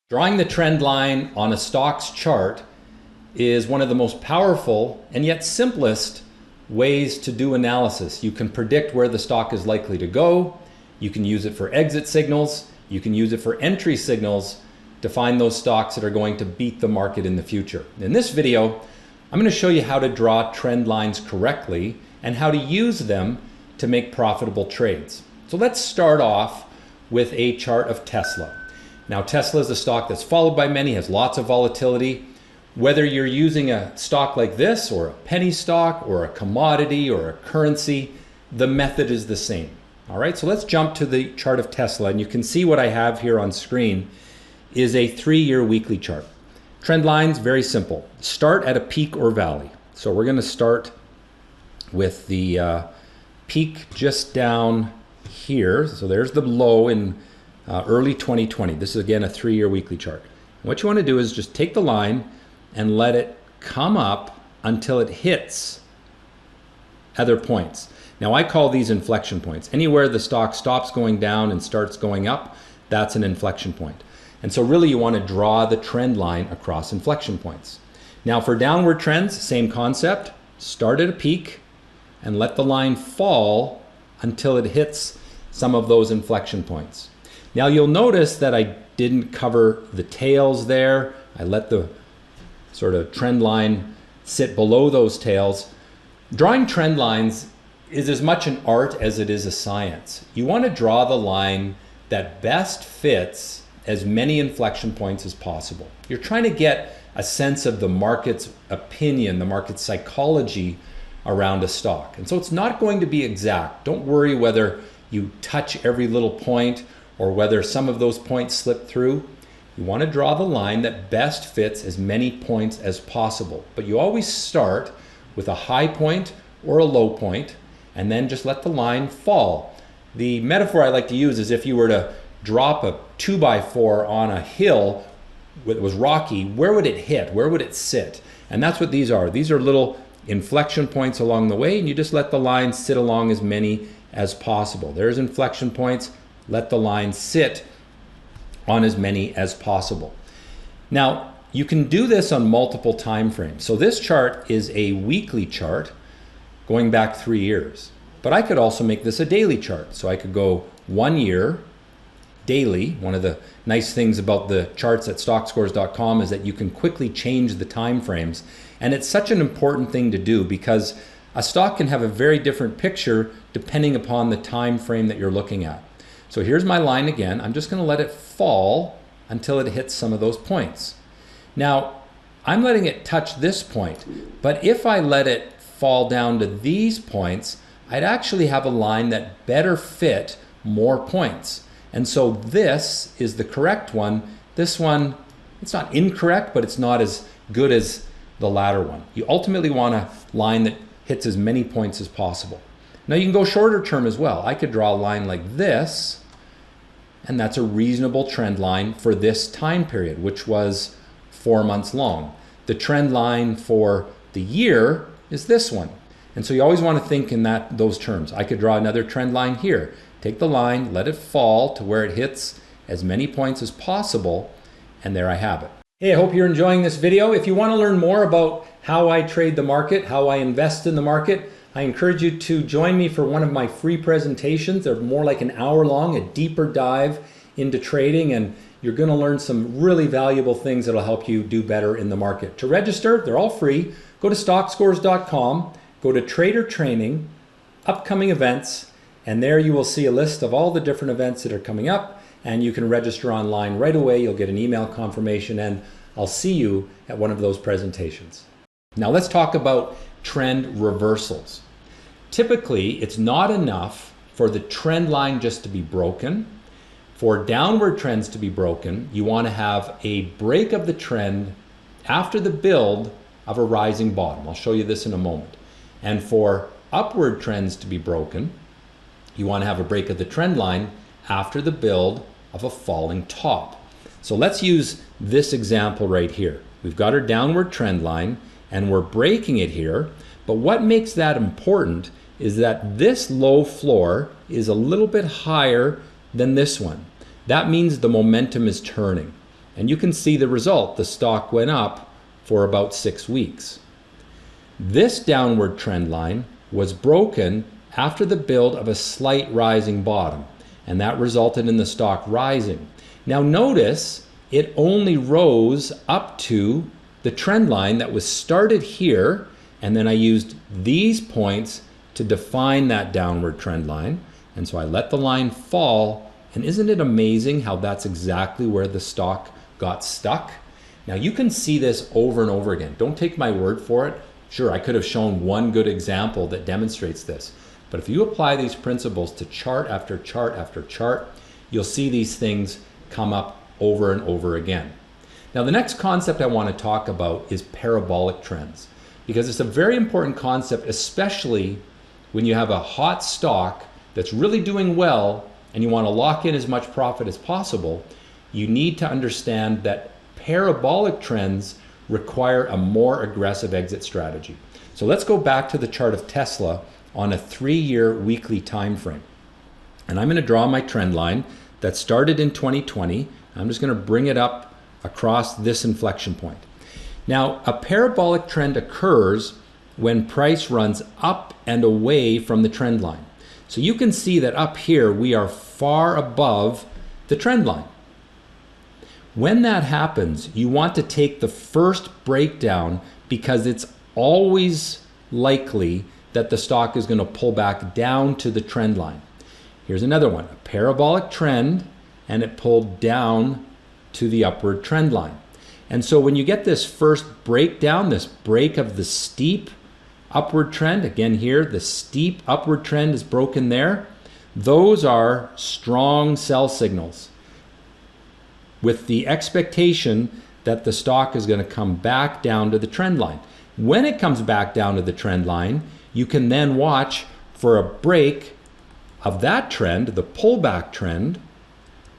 Drawing the trend line on a stocks chart is one of the most powerful and yet simplest ways to do analysis. You can predict where the stock is likely to go. You can use it for exit signals. You can use it for entry signals to find those stocks that are going to beat the market in the future. In this video, I'm going to show you how to draw trend lines correctly and how to use them to make profitable trades. So let's start off with a chart of Tesla. Now, Tesla is a stock that's followed by many, has lots of volatility. Whether you're using a stock like this or a penny stock or a commodity or a currency, the method is the same. All right, so let's jump to the chart of Tesla, and you can see what I have here on screen is a 3-year weekly chart. Trend lines, very simple. Start at a peak or valley. So we're going to start with the peak just down here. So there's the low in early 2020. This is again a 3-year weekly chart. What you want to do is just take the line and let it come up until it hits other points. Now I call these inflection points. Anywhere the stock stops going down and starts going up, that's an inflection point. And so really you want to draw the trend line across inflection points. Now for downward trends, same concept. Start at a peak and let the line fall until it hits some of those inflection points. Now you'll notice that I didn't cover the tails there. I let the sort of trend line sit below those tails. Drawing trend lines is as much an art as it is a science. You want to draw the line that best fits as many inflection points as possible. You're trying to get a sense of the market's opinion, the market's psychology around a stock. And so it's not going to be exact. Don't worry whether you touch every little point or whether some of those points slip through. You want to draw the line that best fits as many points as possible. But you always start with a high point or a low point and then just let the line fall. The metaphor I like to use is if you were to drop a 2x4 on a hill that was rocky, where would it hit? Where would it sit? And that's what these are. These are little inflection points along the way, and you just let the line sit along as many as possible. There's inflection points. Let the line sit on as many as possible. Now, you can do this on multiple time frames. So this chart is a weekly chart going back 3 years. But I could also make this a daily chart. So I could go 1 year daily. One of the nice things about the charts at Stockscores.com is that you can quickly change the time frames. And it's such an important thing to do because a stock can have a very different picture depending upon the time frame that you're looking at. So here's my line again. I'm just going to let it fall until it hits some of those points. Now, I'm letting it touch this point, but if I let it fall down to these points, I'd actually have a line that better fit more points. And so this is the correct one. This one, it's not incorrect, but it's not as good as the latter one. You ultimately want a line that hits as many points as possible. Now you can go shorter term as well. I could draw a line like this, and that's a reasonable trend line for this time period, which was 4 months long. The trend line for the year is this one. And so you always want to think in those terms. I could draw another trend line here. Take the line, let it fall to where it hits as many points as possible, and there I have it. Hey, I hope you're enjoying this video. If you want to learn more about how I trade the market, how I invest in the market, I encourage you to join me for one of my free presentations. They're more like an hour long, a deeper dive into trading, and you're going to learn some really valuable things that'll help you do better in the market. To register, they're all free. Go to Stockscores.com, go to Trader Training, upcoming events, and there you will see a list of all the different events that are coming up, and you can register online right away. You'll get an email confirmation, and I'll see you at one of those presentations. Now let's talk about trend reversals. Typically, it's not enough for the trend line just to be broken. For downward trends to be broken, you want to have a break of the trend after the build of a rising bottom. I'll show you this in a moment. And for upward trends to be broken, you want to have a break of the trend line after the build of a falling top. So let's use this example right here. We've got our downward trend line and we're breaking it here. But what makes that important is that this low floor is a little bit higher than this one. That means the momentum is turning. And you can see the result. The stock went up for about 6 weeks. This downward trend line was broken after the build of a slight rising bottom, and that resulted in the stock rising. Now notice it only rose up to the trend line that was started here, and then I used these points to define that downward trend line. And so I let the line fall, and isn't it amazing how that's exactly where the stock got stuck? Now you can see this over and over again. Don't take my word for it. Sure, I could have shown one good example that demonstrates this. But if you apply these principles to chart after chart after chart, you'll see these things come up over and over again. Now the next concept I want to talk about is parabolic trends, because it's a very important concept, especially when you have a hot stock that's really doing well and you want to lock in as much profit as possible. You need to understand that parabolic trends require a more aggressive exit strategy. So let's go back to the chart of Tesla on a 3-year weekly time frame. And I'm going to draw my trend line that started in 2020. I'm just going to bring it up across this inflection point. Now, a parabolic trend occurs when price runs up and away from the trend line. So you can see that up here we are far above the trend line. When that happens, you want to take the first breakdown, because it's always likely that the stock is going to pull back down to the trend line. Here's another one, a parabolic trend, and it pulled down to the upward trend line. And so when you get this first breakdown, this break of the steep upward trend, again here, the steep upward trend is broken there. Those are strong sell signals, with the expectation that the stock is going to come back down to the trend line. When it comes back down to the trend line, you can then watch for a break of that trend, the pullback trend.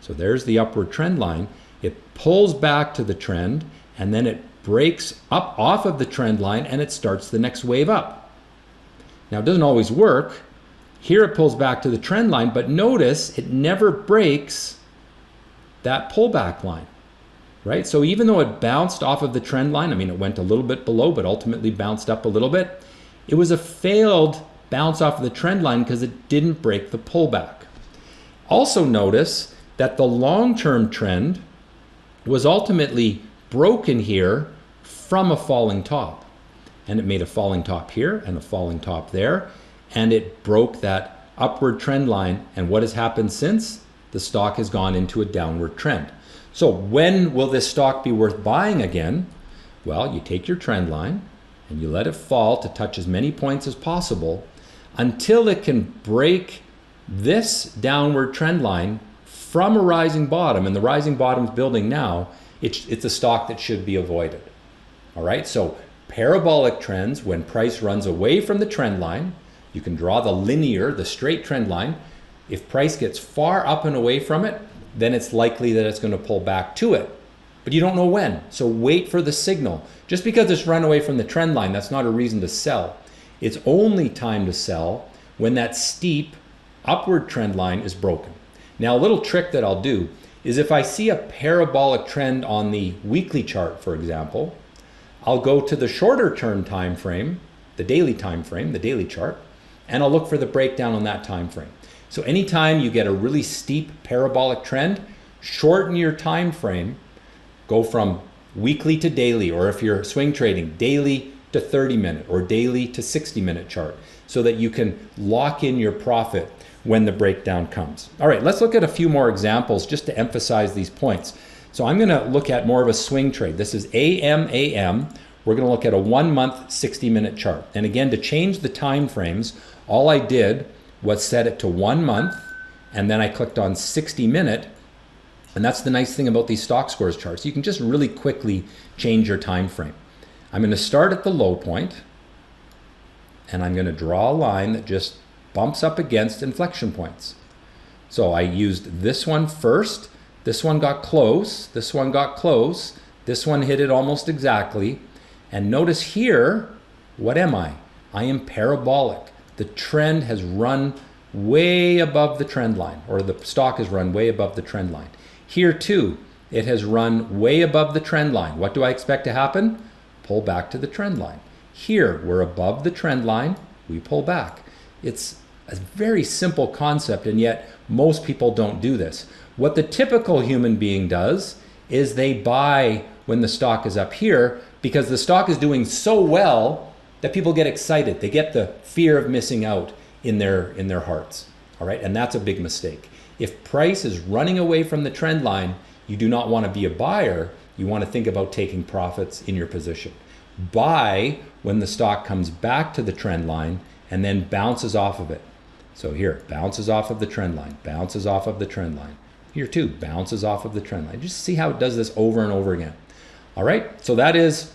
So there's the upward trend line. It pulls back to the trend, and then it breaks up off of the trend line, and it starts the next wave up. Now it doesn't always work. Here it pulls back to the trend line, but notice it never breaks that pullback line, right? So even though it bounced off of the trend line, I mean, it went a little bit below, but ultimately bounced up a little bit. It was a failed bounce off of the trend line because it didn't break the pullback. Also notice that the long-term trend was ultimately broken here from a falling top. And it made a falling top here and a falling top there. And it broke that upward trend line. And what has happened since? The stock has gone into a downward trend. So when will this stock be worth buying again? Well, you take your trend line and you let it fall to touch as many points as possible until it can break this downward trend line from a rising bottom. And the rising bottom is building now. It's a stock that should be avoided. All right, so parabolic trends, when price runs away from the trend line, you can draw the linear, the straight trend line. If price gets far up and away from it, then it's likely that it's going to pull back to it. But you don't know when, so wait for the signal. Just because it's run away from the trend line, that's not a reason to sell. It's only time to sell when that steep upward trend line is broken. Now, a little trick that I'll do is if I see a parabolic trend on the weekly chart, for example, I'll go to the shorter term time frame, the daily time frame, the daily chart, and I'll look for the breakdown on that time frame. So anytime you get a really steep parabolic trend, shorten your time frame, go from weekly to daily, or if you're swing trading, daily to 30-minute or daily to 60-minute chart, so that you can lock in your profit when the breakdown comes. All right, let's look at a few more examples just to emphasize these points. So I'm going to look at more of a swing trade. This is AM. We're going to look at a 1-month 60-minute chart. And again, to change the time frames, all I did was set it to 1 month, and then I clicked on 60-minute. And that's the nice thing about these Stockscores charts. You can just really quickly change your time frame. I'm going to start at the low point, and I'm going to draw a line that just bumps up against inflection points. So I used this one first. This one got close. This one got close. This one hit it almost exactly. And notice here, what am I? I am parabolic. The trend has run way above the trend line, or the stock has run way above the trend line. Here too, it has run way above the trend line. What do I expect to happen? Pull back to the trend line. Here, we're above the trend line, we pull back. It's a very simple concept, and yet most people don't do this. What the typical human being does is they buy when the stock is up here because the stock is doing so well that people get excited. They get the fear of missing out in their hearts. All right, and that's a big mistake. If price is running away from the trend line, you do not want to be a buyer. You want to think about taking profits in your position. Buy when the stock comes back to the trend line and then bounces off of it. So here, bounces off of the trend line, bounces off of the trend line. Here too, bounces off of the trend line. Just see how it does this over and over again. All right, so that is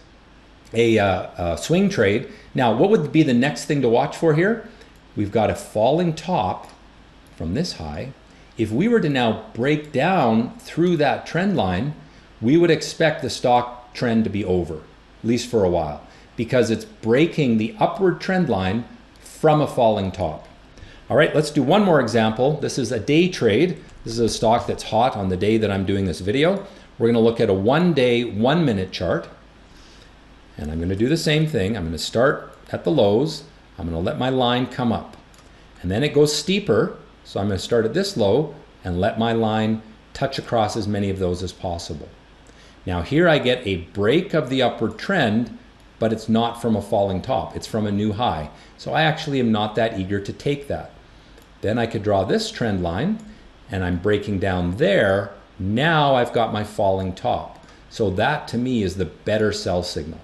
a swing trade. Now, what would be the next thing to watch for here? We've got a falling top from this high. If we were to now break down through that trend line, we would expect the stock trend to be over, at least for a while, because it's breaking the upward trend line from a falling top. All right, let's do one more example. This is a day trade. This is a stock that's hot on the day that I'm doing this video. We're gonna look at a 1 day, 1 minute chart. And I'm gonna do the same thing. I'm gonna start at the lows. I'm gonna let my line come up. And then it goes steeper. So I'm gonna start at this low and let my line touch across as many of those as possible. Now here I get a break of the upward trend, but it's not from a falling top. It's from a new high. So I actually am not that eager to take that. Then I could draw this trend line and I'm breaking down there. Now I've got my falling top. So that to me is the better sell signal.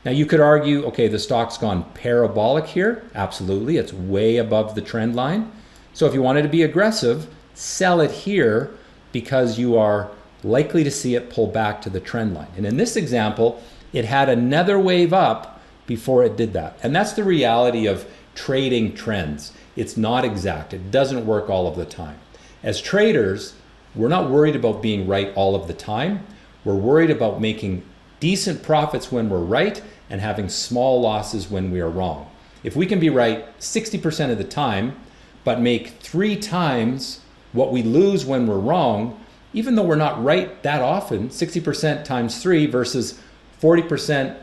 Now you could argue, okay, the stock's gone parabolic here. Absolutely, it's way above the trend line. So if you wanted to be aggressive, sell it here because you are likely to see it pull back to the trend line. And in this example, it had another wave up before it did that. And that's the reality of trading trends. It's not exact. It doesn't work all of the time. As traders, we're not worried about being right all of the time. We're worried about making decent profits when we're right and having small losses when we are wrong. If we can be right 60% of the time, but make 3 times what we lose when we're wrong, even though we're not right that often, 60% times 3 versus 40%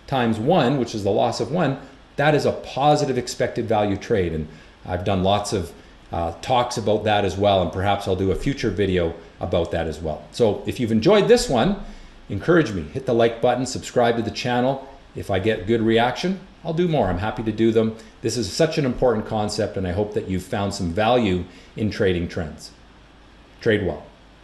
times 1, which is the loss of 1, that is a positive expected value trade. And I've done lots of talks about that as well, and perhaps I'll do a future video about that as well. So if you've enjoyed this one, encourage me, hit the like button, subscribe to the channel. If I get good reaction, I'll do more. I'm happy to do them. This is such an important concept, and I hope that you've found some value in trading trends. Trade well.